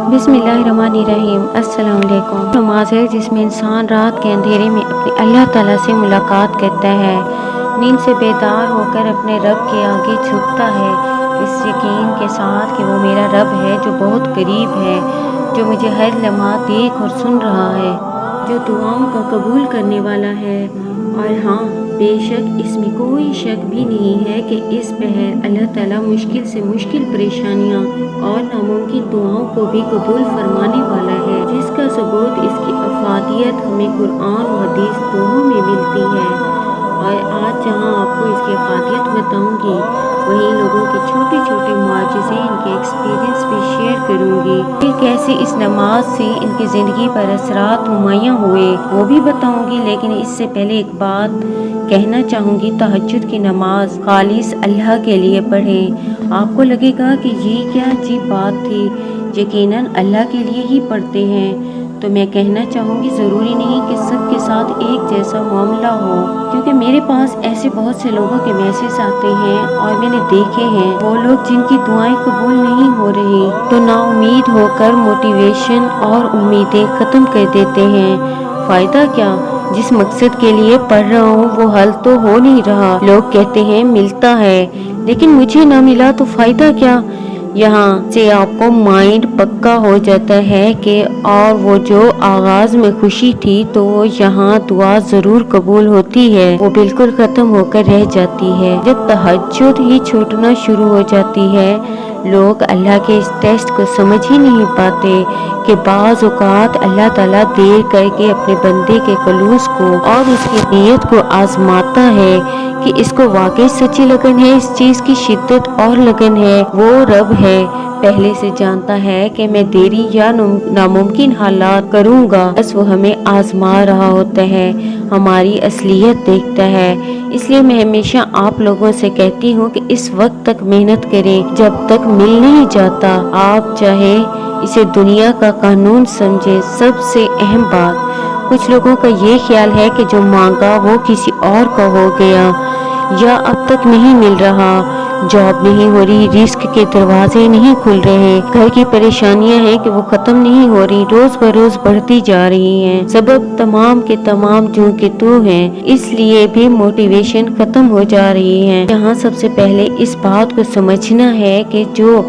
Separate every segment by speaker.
Speaker 1: बिस्मिल्लाहिर्रहमानिर्रहीम। अस्सलाम वालेकुम। नमाज है जिसमें इंसान रात के अंधेरे में अपने अल्लाह ताला से मुलाकात करता है, नींद से बेदार होकर अपने रब के आगे झुकता है, इस यकीन के साथ कि वो मेरा रब है जो बहुत करीब है, जो मुझे हर लम्हा देख और सुन रहा है, जो दुआओं का कबूल करने वाला है। और हाँ, बेशक इसमें कोई शक भी नहीं है कि इस पहर अल्लाह ताला मुश्किल से मुश्किल परेशानियाँ और नामुमकिन दुआओं को भी कबूल फरमाने वाला है, जिसका सबूत इसकी अफादियत हमें कुरान और हदीस दोनों में मिलती है। और आज जहाँ आपको इसकी अफादियत बताऊंगी, वहीं लोगों के छोटे छोटे मुआजिज़े, इनके एक्सपीरियंस भी शेयर करूंगी कि कैसे इस नमाज से इनकी ज़िंदगी पर असरात नुमायाँ हुए, वो भी बताऊंगी। लेकिन इससे पहले एक बात कहना चाहूँगी, तहज्जुद की नमाज खालिस अल्लाह के लिए पढ़ें। आपको लगेगा कि ये क्या अजीब बात थी, यकीनन अल्लाह के लिए ही पढ़ते हैं। तो मैं कहना चाहूँगी, ज़रूरी नहीं कि सबके साथ एक जैसा मामला हो, क्योंकि मेरे पास ऐसे बहुत से लोगों के मैसेज आते हैं और मैंने देखे हैं वो लोग जिनकी दुआएं कबूल नहीं हो रही, तो नाउम्मीद होकर मोटिवेशन और उम्मीदें ख़त्म कर देते हैं। फ़ायदा क्या, जिस मकसद के लिए पढ़ रहा हूँ वो हल तो हो नहीं रहा। लोग कहते हैं मिलता है, लेकिन मुझे ना मिला तो फ़ायदा क्या। यहाँ से आपको माइंड पक्का हो जाता है कि और वो जो आगाज में खुशी थी तो वो यहाँ दुआ जरूर कबूल होती है, वो बिल्कुल खत्म होकर रह जाती है जब तहज्जुद ही छूटना शुरू हो जाती है। लोग अल्लाह के इस टेस्ट को समझ ही नहीं पाते कि बाज़ औक़ात अल्लाह ताला देर करके अपने बंदे के खलूस को और उसकी नीयत को आजमाता है कि इसको वाकई सच्ची लगन है, इस चीज़ की शिद्दत और लगन है। वो रब है, पहले से जानता है कि मैं देरी या नामुमकिन हालात करूँगा, बस वो हमें आजमा रहा होता है, हमारी असलियत देखता है। इसलिए मैं हमेशा आप लोगों से कहती हूँ कि इस वक्त तक मेहनत करें जब तक मिल नहीं जाता। आप चाहे इसे दुनिया का कानून समझे। सबसे अहम बात, कुछ लोगों का ये ख्याल है कि जो मांगा वो किसी और का हो गया या अब तक नहीं मिल रहा, जॉब नहीं हो रही, रिस्क के दरवाजे नहीं खुल रहे, घर की परेशानियां हैं कि वो खत्म नहीं हो रही, रोज बरोज बढ़ती जा रही हैं। सबब तमाम के तमाम जो कि तू हैं, इसलिए भी मोटिवेशन खत्म हो जा रही है। यहाँ सबसे पहले इस बात को समझना है कि जो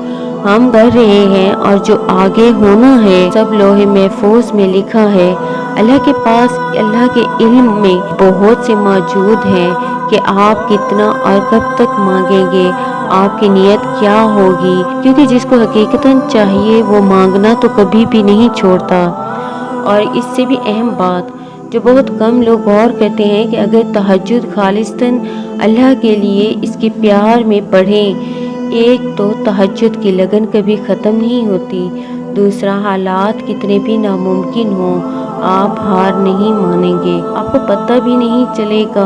Speaker 1: हम कर रहे हैं और जो आगे होना है, सब लोहे महफूज में लिखा है। अल्लाह के पास, अल्लाह के इल्म में बहुत से मौजूद हैं कि आप कितना और कब तक मांगेंगे, आपकी नीयत क्या होगी, क्योंकि जिसको हकीकतन चाहिए वो मांगना तो कभी भी नहीं छोड़ता। और इससे भी अहम बात जो बहुत कम लोग गौर करते हैं कि अगर तहज्जुद खालिस्तन अल्लाह के लिए इसके प्यार में पढ़ें, एक तो तहज्जुद की लगन कभी ख़त्म नहीं होती, दूसरा हालात कितने भी नामुमकिन हों आप हार नहीं मानेंगे। आपको पता भी नहीं चलेगा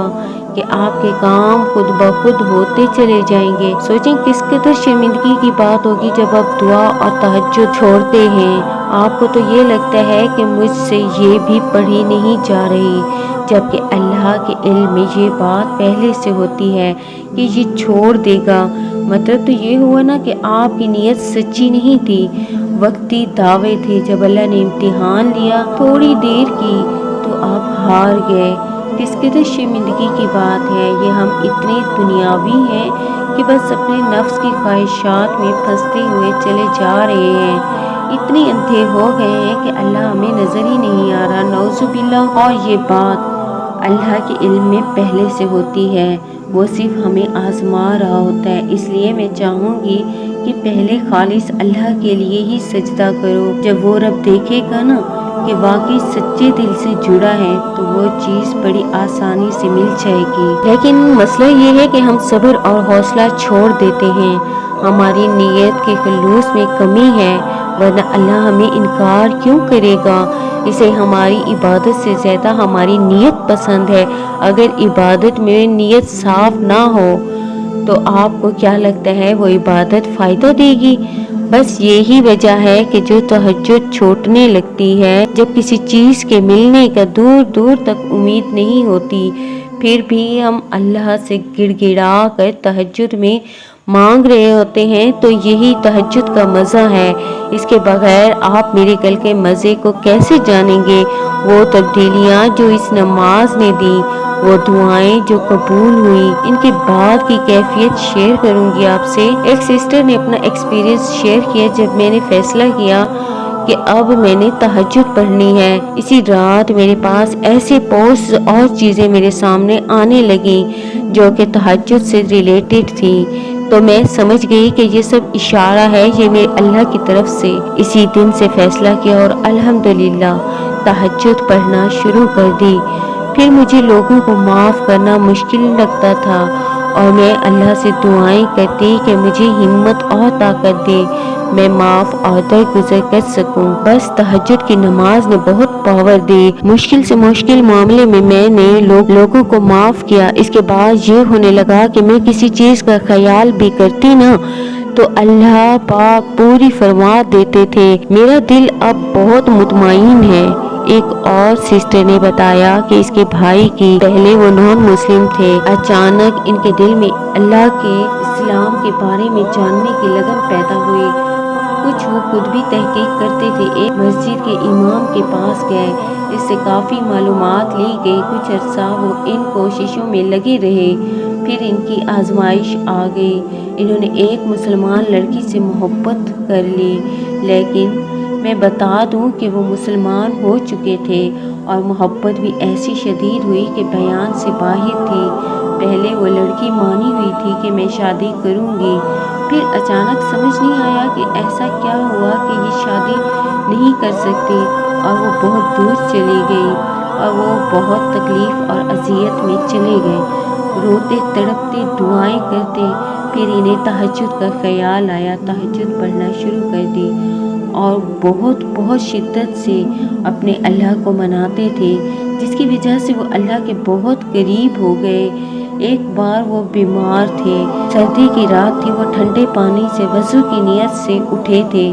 Speaker 1: कि आपके काम खुद ब खुद होते चले जाएंगे। सोचें किस कदर शर्मिंदगी की बात होगी जब आप दुआ और तहज्जुद छोड़ते हैं। आपको तो ये लगता है कि मुझसे ये भी पढ़ी नहीं जा रही, जबकि अल्लाह के इल्म में ये बात पहले से होती है कि ये छोड़ देगा। मतलब तो ये हुआ ना कि आपकी नीयत सच्ची नहीं थी, वक्ती दावे थे। जब अल्लाह ने इम्तिहान लिया थोड़ी देर की तो आप हार गए। किस कदर शर्मिंदगी की बात है। ये हम इतने दुनियावी हैं कि बस अपने नफ्स की ख्वाहिशात में फंसते हुए चले जा रहे हैं, इतने अंधे हो गए हैं कि अल्लाह हमें नज़र ही नहीं आ रहा, नौजुबिल्लाह। और ये बात अल्लाह के इल्म में पहले से होती है, वो सिर्फ हमें आजमा रहा होता है। इसलिए मैं चाहूँगी कि पहले खालिस अल्लाह के लिए ही सजदा करो। जब वो रब देखेगा ना कि वाकई सच्चे दिल से जुड़ा है, तो वो चीज़ बड़ी आसानी से मिल जाएगी। लेकिन मसला ये है कि हम सब्र और हौसला छोड़ देते हैं। हमारी नीयत के खलूस में कमी है, वरना अल्लाह हमें इनकार क्यों करेगा। इसे हमारी इबादत से ज़्यादा हमारी नीयत पसंद है। अगर इबादत में नीयत साफ ना हो तो आपको क्या लगता है वो इबादत फ़ायदा देगी? बस यही वजह है कि जो तहज्जुद छूटने लगती है, जब किसी चीज़ के मिलने का दूर दूर तक उम्मीद नहीं होती, फिर भी हम अल्लाह से गिड़गिड़ा कर तहज्जुद में مانگ رہے ہوتے ہیں تو یہی تہجد کا مزہ ہے۔ اس کے بغیر آپ میریکل کے مزے کو کیسے جانیں گے؟ وہ تبدیلیاں جو اس نماز نے دی، وہ دعائیں جو قبول ہوئی، ان کے بعد کی کیفیت شیئر کروں گی آپ سے۔ ایک سسٹر نے اپنا ایکسپیرینس شیئر کیا جب میں نے فیصلہ کیا کہ اب میں نے تہجد پڑھنی ہے۔ اسی رات میرے پاس ایسے پوسٹ اور چیزیں میرے سامنے آنے لگیں جو کہ تہجد سے ریلیٹڈ تھی، تو میں سمجھ گئی کہ یہ سب اشارہ ہے، یہ میرے اللہ کی طرف سے۔ اسی دن سے فیصلہ کیا اور الحمدللہ تہجد پڑھنا شروع کر دی۔ پھر مجھے لوگوں کو معاف کرنا مشکل لگتا تھا اور میں اللہ سے دعائیں کرتی کہ مجھے ہمت اور طاقت دے، میں معاف اور درگزر کر سکوں۔ بس تہجد کی نماز نے بہت پاور دی۔ مشکل سے مشکل معاملے میں نے لوگوں کو معاف کیا۔ اس کے بعد یہ ہونے لگا کہ میں کسی چیز کا خیال بھی کرتی نا تو اللہ پاک پوری فرما دیتے تھے۔ میرا دل اب بہت مطمئن ہے۔ ایک اور سسٹر نے بتایا کہ اس کے بھائی کی، پہلے وہ نان مسلم تھے، اچانک ان کے دل میں اللہ کے اسلام کے بارے میں جاننے کی لگن پیدا ہوئی۔ کچھ وہ خود بھی تحقیق کرتے تھے۔ ایک مسجد کے امام کے پاس گئے، اس سے کافی معلومات لی گئی۔ کچھ عرصہ وہ ان کوششوں میں لگے رہے، پھر ان کی آزمائش آ گئی۔ انہوں نے ایک مسلمان لڑکی سے محبت کر لی، لیکن میں بتا دوں کہ وہ مسلمان ہو چکے تھے اور محبت بھی ایسی شدید ہوئی کہ بیان سے باہر تھی۔ پہلے وہ لڑکی مانی ہوئی تھی کہ میں شادی کروں گی، پھر اچانک سمجھ نہیں آیا کہ ایسا کیا ہوا کہ یہ شادی نہیں کر سکتی، اور وہ بہت دور چلی گئی اور وہ بہت تکلیف اور اذیت میں چلے گئے، روتے تڑپتے دعائیں کرتے۔ پھر انہیں تہجد کا خیال آیا، تہجد پڑھنا شروع کر دی اور بہت شدت سے اپنے اللہ کو مناتے تھے، جس کی وجہ سے وہ اللہ کے بہت قریب ہو گئے۔ ایک بار وہ بیمار تھے، سردی کی رات تھی، وہ ٹھنڈے پانی سے وضو کی نیت سے اٹھے تھے۔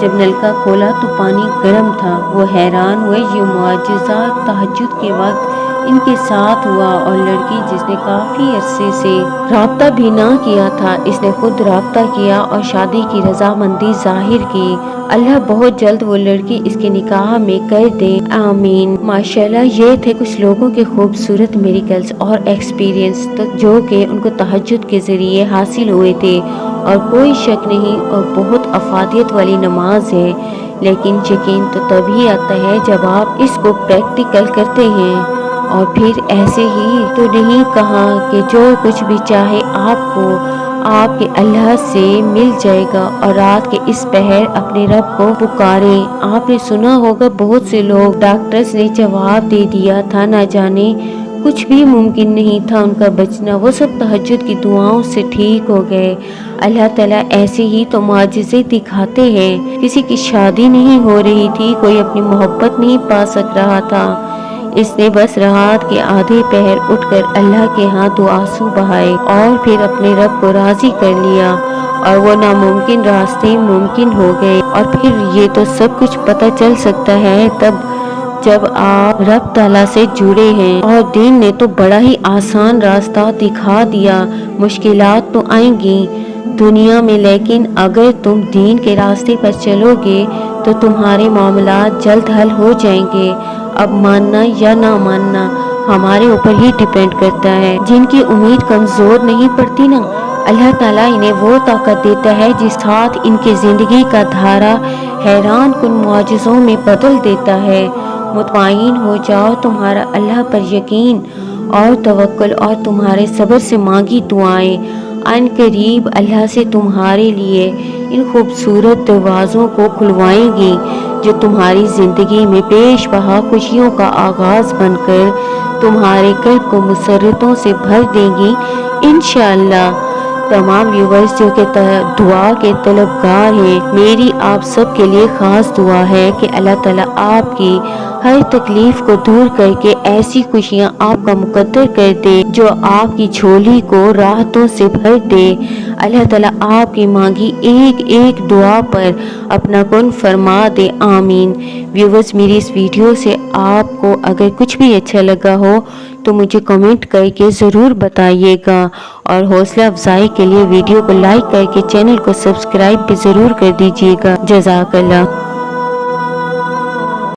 Speaker 1: جب نلکا کھولا تو پانی گرم تھا۔ وہ حیران ہوئے، یہ معجزہ تہجد کے وقت ان کے ساتھ ہوا، اور لڑکی جس نے کافی عرصے سے رابطہ بھی نہ کیا تھا، اس نے خود رابطہ کیا اور شادی کی رضامندی ظاہر کی۔ اللہ بہت جلد وہ لڑکی اس کے نکاح میں کر دے، آمین۔ ماشاءاللہ، یہ تھے کچھ لوگوں کے خوبصورت میریکلز اور ایکسپیرینس جو کہ ان کو تہجد کے ذریعے حاصل ہوئے تھے، اور کوئی شک نہیں اور بہت افادیت والی نماز ہے، لیکن یقین تو تبھی آتا ہے جب آپ اس کو پریکٹیکل کرتے ہیں۔ اور پھر ایسے ہی تو نہیں کہا کہ جو کچھ بھی چاہے آپ کو آپ کے اللہ سے مل جائے گا، اور رات کے اس پہر اپنے رب کو پکاریں۔ آپ نے سنا ہوگا بہت سے لوگ، ڈاکٹرز نے جواب دے دیا تھا، نہ جانے کچھ بھی ممکن نہیں تھا ان کا بچنا، وہ سب تہجد کی دعاؤں سے ٹھیک ہو گئے۔ اللہ تعالیٰ ایسے ہی تو معجزے دکھاتے ہیں۔ کسی کی شادی نہیں ہو رہی تھی، کوئی اپنی محبت نہیں پا سک رہا تھا، اس نے بس رات کے آدھے پہر اٹھ کر اللہ کے ہاں آنسو بہائے اور پھر اپنے رب کو راضی کر لیا، اور وہ ناممکن راستے ممکن ہو گئے۔ اور پھر یہ تو سب کچھ پتہ چل سکتا ہے تب جب آپ رب تعالیٰ سے جڑے ہیں، اور دین نے تو بڑا ہی آسان راستہ دکھا دیا۔ مشکلات تو آئیں گی دنیا میں، لیکن اگر تم دین کے راستے پر چلو گے تو تمہارے معاملات جلد حل ہو جائیں گے۔ اب ماننا یا نہ ماننا ہمارے اوپر ہی ڈیپینڈ کرتا ہے۔ جن کی امید کمزور نہیں پڑتی نا، اللہ تعالیٰ انہیں وہ طاقت دیتا ہے جس ساتھ ان کی زندگی کا دھارا حیران کن معجزوں میں بدل دیتا ہے۔ مطمئن ہو جاؤ، تمہارا اللہ پر یقین اور توکل اور تمہارے صبر سے مانگی دعائیں ان قریب اللہ سے تمہارے لیے ان خوبصورت دروازوں کو کھلوائیں گی جو تمہاری زندگی میں پیش بہا خوشیوں کا آغاز بن کر تمہارے قلب کو مسرتوں سے بھر دیں گی انشاءاللہ۔ تمام ویورز جو کہ دعا کے طلبگار ہیں، میری آپ سب کے لیے خاص دعا ہے کہ اللہ تعالیٰ آپ کی ہر تکلیف کو دور کر کے ایسی خوشیاں آپ کا مقدر کر دے جو آپ کی جھولی کو راحتوں سے بھر دے۔ اللہ تعالیٰ آپ کی مانگی ایک ایک دعا پر اپنا کن فرما دے، آمین۔ ویورز، میری اس ویڈیو سے آپ کو اگر کچھ بھی اچھا لگا ہو تو مجھے کمنٹ کر کے ضرور بتائیے گا، اور حوصلہ افزائی کے لیے ویڈیو کو لائک کر کے چینل کو سبسکرائب بھی ضرور کر دیجیے گا۔ جزاک اللہ۔